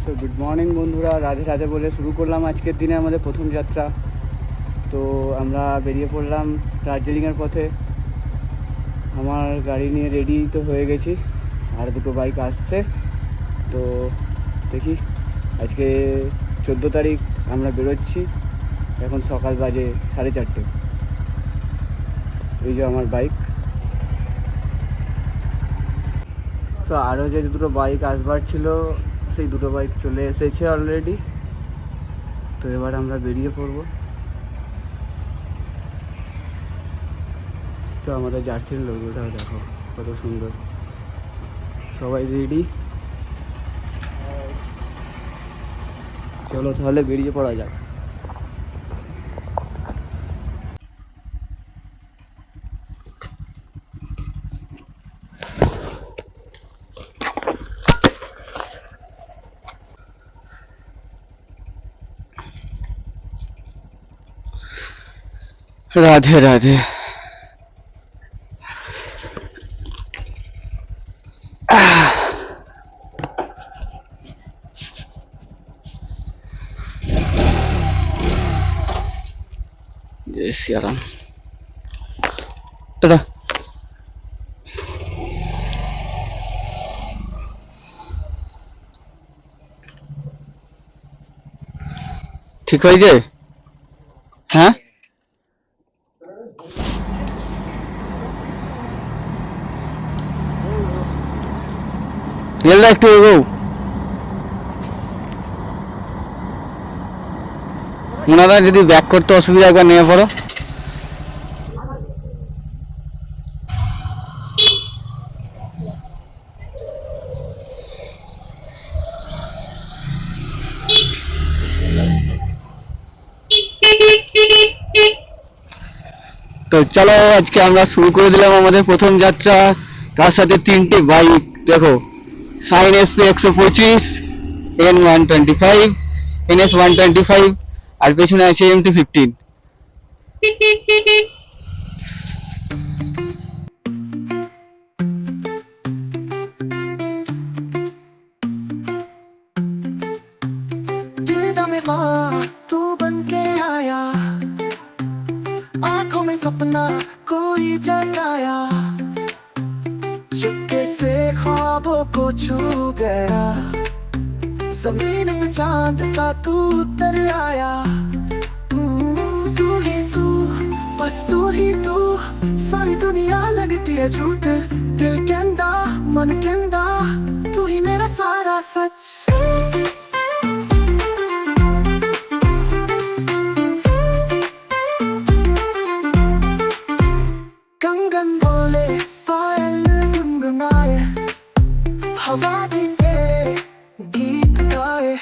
তো good morning বন্ধুরা, রাধে রাধে বলে শুরু করলাম আজকের দিনে আমাদের প্রথম যাত্রা। তো আমরা বেরিয়ে পড়লাম দার্জিলিংয়ের পথে। আমার গাড়ি নিয়ে রেডি তো হয়ে গেছি, আর দুটো বাইক আসছে। তো দেখি, আজকে 14 তারিখ আমরা বেরোচ্ছি। এখন সকাল বাজে 4:30। এই যে আমার বাইক। তো আরও যে দুটো বাইক আসবার ছিল, সেই দুটো বাইক চলে এসেছে অলরেডি। তো এবার আমরা বেরিয়ে পড়বো। তো আমাদের জার্সির লোগোটা দেখো কত সুন্দর। সবাই রেডি, চলো তাহলে বেরিয়ে পড়া যাক। রাধে রাধে। जय सिया राम। टाटा। ঠিক হয়ে যায়। হ্যাঁ, রেলটা একটু এগো। ওনারা যদি ব্যাক করতে অসুবিধা একবার নিয়ে পড়ো। তো চলো, আজকে আমরা শুরু করে দিলাম আমাদের প্রথম যাত্রা। তার সাথে 3টে বাইক দেখো, সাইন এসপি 125, N125, NS125, আর পেছনে আছে MT-15। तू बन के आया, आंखों में सपना कोई जगाया, चुपके से ख्वाबों को छू गया, जमीन पे चांद सा तू उतर आया। तू ही तू, बस तू ही तू, सारी दुनिया लगती है झूठ, दिल कहंदा मन कहंदा, तू ही मेरा सारा सच। कंगन बोले पायल गुनगुनाए, हवा भी तेरे गीत गाए,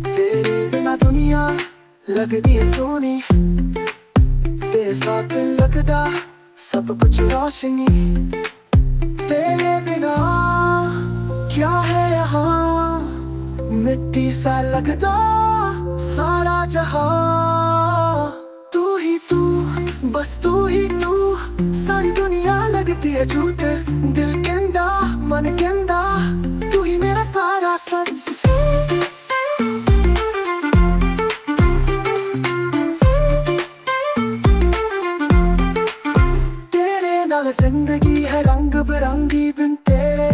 तेरे बिना दुनिया लगदी है सोनी, तेरे साथ लगदा सब कुछ रोशनी, तेरे बिना क्या है यहाँ, मिट्टी सा लगदा सारा जहां। तू ही तू, बस तू ही तू, सारी दुनिया लगती है झूठ, दिल कहंदा मन कहंदा, तू ही मेरा सारा सच। तेरे नाल जिंदगी है रंग बिरंगी, बिन तेरे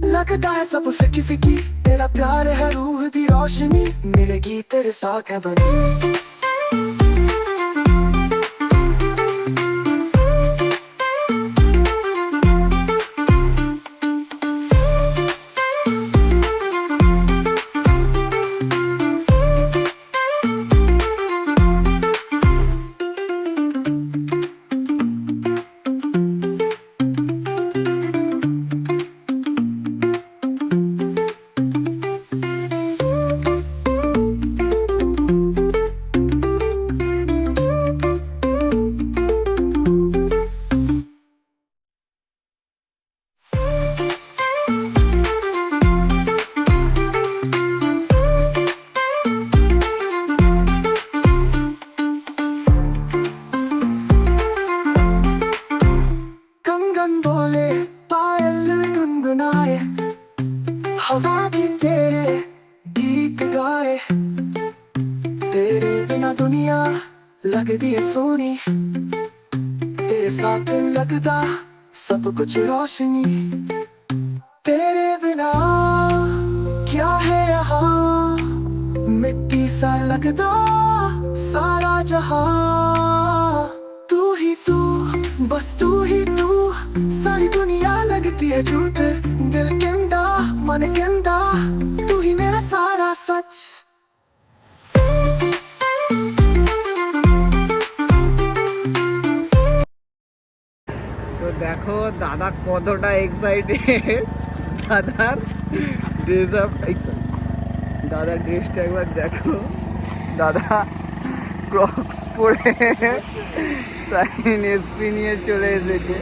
लगता है सब फिकी फिकी, तेरा प्यार है रूह दी रोशनी, मिलेगी तेरे साथ है बनी। हवा भी तेरे गीत गाए, तेरे बिना दुनिया लगदी है सोनी, तेरे साथ लगदा सब कुछ रोशनी, तेरे बिना क्या है यहाँ, मिट्टी सा लगदा सारा जहां। तू ही तू, बस तू ही तू, सारी दुनिया लगती है झूठ, दिल कहंदा मन कहंदा तू ही मेरा सारा सच। তো দেখো দাদা কতটা এক্সাইটেড, দাদার ড্রেস আপ, দাদার ড্রেসটা একবার দেখো, দাদা ক্রক্স পরে সাইন এসপি নিয়ে চলে এসেছে।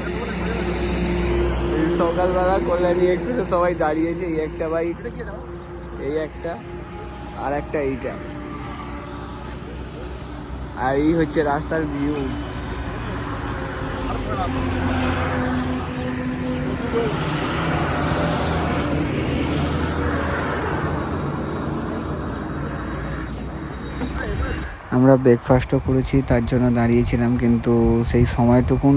এই সকালবেলা কল্যাণী এক্সপ্রেসে সবাই দাঁড়িয়েছে, এই একটা বাইক, এই একটা, আর একটা এইটা, আর এই হচ্ছে রাস্তার ভিউ। আমরা ব্রেকফাস্টও করেছি, তার জন্য দাঁড়িয়েছিলাম, কিন্তু সেই সময়টুকুন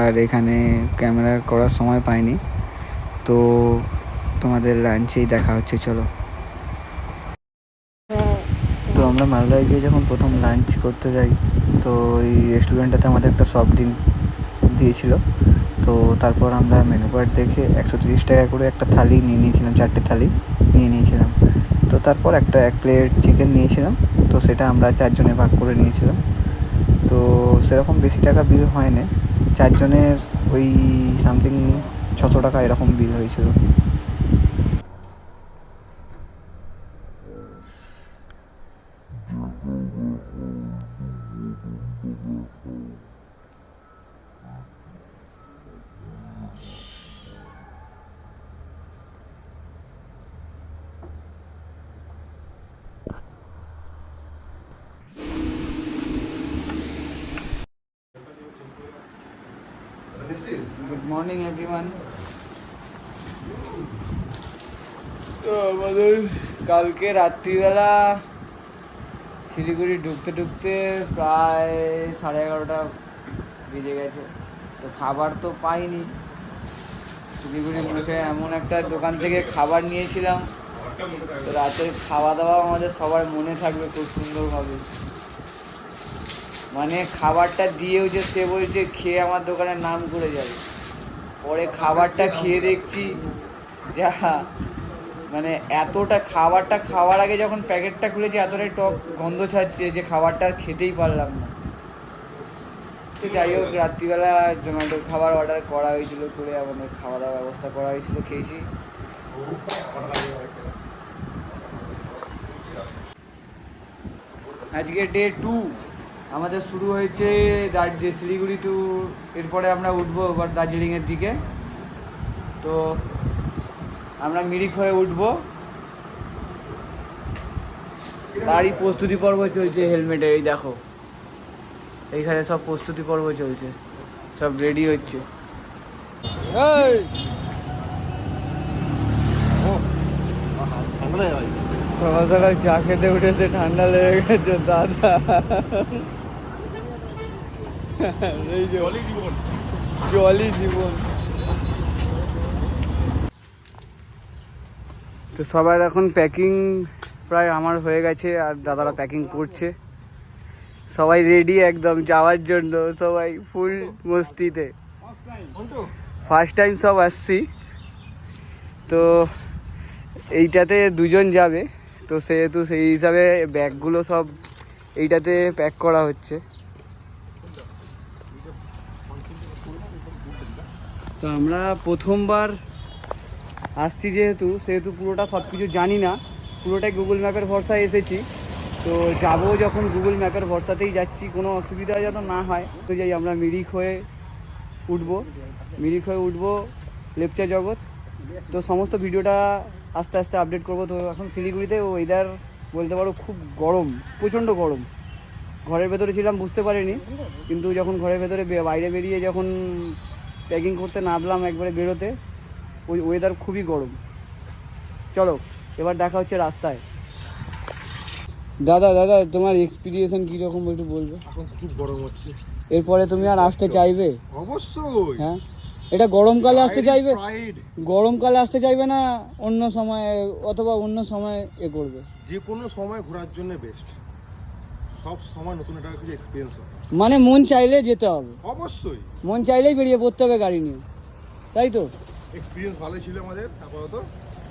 আর এখানে ক্যামেরা করার সময় পাইনি। তো তোমাদের লাঞ্চেই দেখা হচ্ছে, চলো। তো আমরা মালদায় গিয়ে যখন প্রথম লাঞ্চ করতে যাই, তো ওই রেস্টুরেন্টটাতে আমাদের একটা সফট ড্রিঙ্ক দিয়েছিল। তো তারপর আমরা মেনু কার্ড দেখে 130 টাকা করে একটা থালি নিয়ে নিয়েছিলাম, 4টে থালি নিয়ে নিয়েছিলাম। তো তারপর এক প্লেট চিকেন নিয়েছিলাম, তো সেটা আমরা 4 জনে ভাগ করে নিয়েছিলাম। তো সেরকম বেশি টাকা বিল হয়নি, 4 জনের ওই সামথিং 600 টাকা এরকম বিল হয়েছিল। Good morning everyone. তো আমাদের কালকে রাত্রিবেলা শিলিগুড়ি ঢুকতে ঢুকতে প্রায় 11:30 বেজে গেছে। তো খাবার তো পাইনি, শিলিগুড়ি মুখে এমন একটা দোকান থেকে খাবার নিয়েছিলাম, তো রাতের খাওয়া দাওয়া আমাদের সবার মনে থাকবে খুব সুন্দরভাবে। মানে খাবারটা দিয়েও যে সে বলছে খেয়ে আমার দোকানের নাম করে যাবে, পরে খাবারটা খেয়ে দেখছি যা, মানে এতটা খাবারটা খাওয়ার আগে যখন প্যাকেটটা খুলেছি এতটাই টক গন্ধ ছাড়ছে যে খাবারটা আর খেতেই পারলাম না। তো যাই হোক, রাত্রিবেলা জোম্যাটো খাবার অর্ডার করা হয়েছিল, করে আমাদের খাওয়া দাওয়ার ব্যবস্থা করা হয়েছিল, খেয়েছি। আজকে ডে 2 আমাদের শুরু হয়েছে শিলিগুড়ি টু, এরপরে আমরা উঠবো এবার দার্জিলিংয়ের দিকে। তো আমরা মিরিক হয়ে উঠবো, তারই প্রস্তুতি পর্ব চলছে হেলমেটের। এই দেখো এইখানে সব প্রস্তুতি পর্ব চলছে, সব রেডি হচ্ছে। সকাল সকাল চা খেতে উঠেছে, ঠান্ডা লেগে গেছে দাদা। জলই জীবন। তো সবার এখন প্যাকিং প্রায় আমার হয়ে গেছে, আর দাদারা প্যাকিং করছে, সবাই রেডি একদম যাওয়ার জন্য, সবাই ফুল মস্তিতে। ফার্স্ট টাইম সব আসছি, তো এইটাতে 2 জন যাবে, তো সেহেতু সেই হিসাবে ব্যাগগুলো সব এইটাতে প্যাক করা হচ্ছে। তো আমরা প্রথমবার আসছি সেহেতু পুরোটা সব কিছু জানি না, পুরোটাই গুগল ম্যাপের ভরসায় এসেছি। তো যাবো যখন গুগল ম্যাপের ভরসাতেই যাচ্ছি, কোনো অসুবিধা যেন না হয়। তো যাই আমরা মিরিক হয়ে উঠবো লেপচা জগৎ। তো সমস্ত ভিডিওটা আস্তে আস্তে আপডেট করবো। তো এখন শিলিগুড়িতে ওয়েদার বলতে পারো খুব গরম, প্রচণ্ড গরম। ঘরের ভেতরে ছিলাম বুঝতে পারিনি, কিন্তু যখন ঘরের ভেতরে বাইরে বেরিয়ে যখন প্যাকিং করতে নামলাম একবারে বেরোতে, ওই ওয়েদার খুবই গরম। চলো এবার দেখা হচ্ছে রাস্তায়। দাদা দাদা তোমার এক্সপিরিয়েন্স কীরকম একটু বলবে? এখন খুব গরম হচ্ছে। এরপরে তুমি আর আসতে চাইবে? অবশ্যই। হ্যাঁ, এটা গরমকালে আসতে চাইবে? Pride. গরমকালে আসতে চাইবে না অন্য সময়, অথবা অন্য সময় করবে? যে কোনো সময় ঘোরার জন্য বেস্ট। সব সময় নতুন একটা কিছু এক্সপিরিয়েন্স হবে। মানে মন চাইলে যেতে হবে? অবশ্যই। মন চাইলেই বেরিয়ে পড়তে হবে গাড়ি নিয়ে, তাই তো? এক্সপিরিয়েন্স ভালো ছিল আমাদের, আপাতত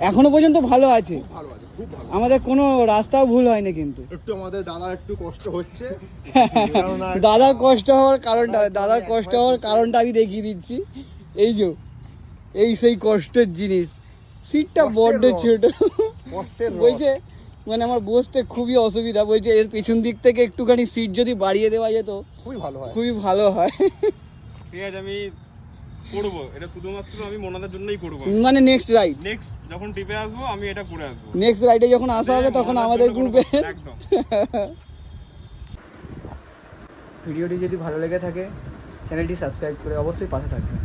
এখনো পর্যন্ত ভালো আছে, খুব ভালো আছে, খুব ভালো। আমাদের কোনো রাস্তাও ভুল হয়নি কিন্তু। একটু আমাদের দাদার একটু কষ্ট হচ্ছে। দাদার কষ্ট হওয়ার কারণটা আমি দেখিয়ে দিচ্ছি। এই যে এই সেই কষ্টের জিনিস, সিটটা বড্ড ছোট। কষ্টের বলছে মানে আমার বসতে খুবই অসুবিধা, বলছে এর পিছন দিক থেকে একটুখানি সিট যদি বাড়িয়ে দেওয়া যেত খুবই ভালো হয়। খুবই ভালো হয়। ঠিক আছে, আমি করবো এটা, শুধুমাত্র আমি মনাদের জন্যই করবো। মানে নেক্সট রাইড, নেক্সট যখন ট্রিপে আসবো আমি এটা করে আসবো। নেক্সট রাইডে যখন আসা হবে তখন মনাদের আমাদের জন্য গ্রুপে। করবো, একদম। ভিডিওটি যদি ভালো লেগে থাকে চ্যানেলটি সাবস্ক্রাইব করে অবশ্যই পাশে থাকবেন।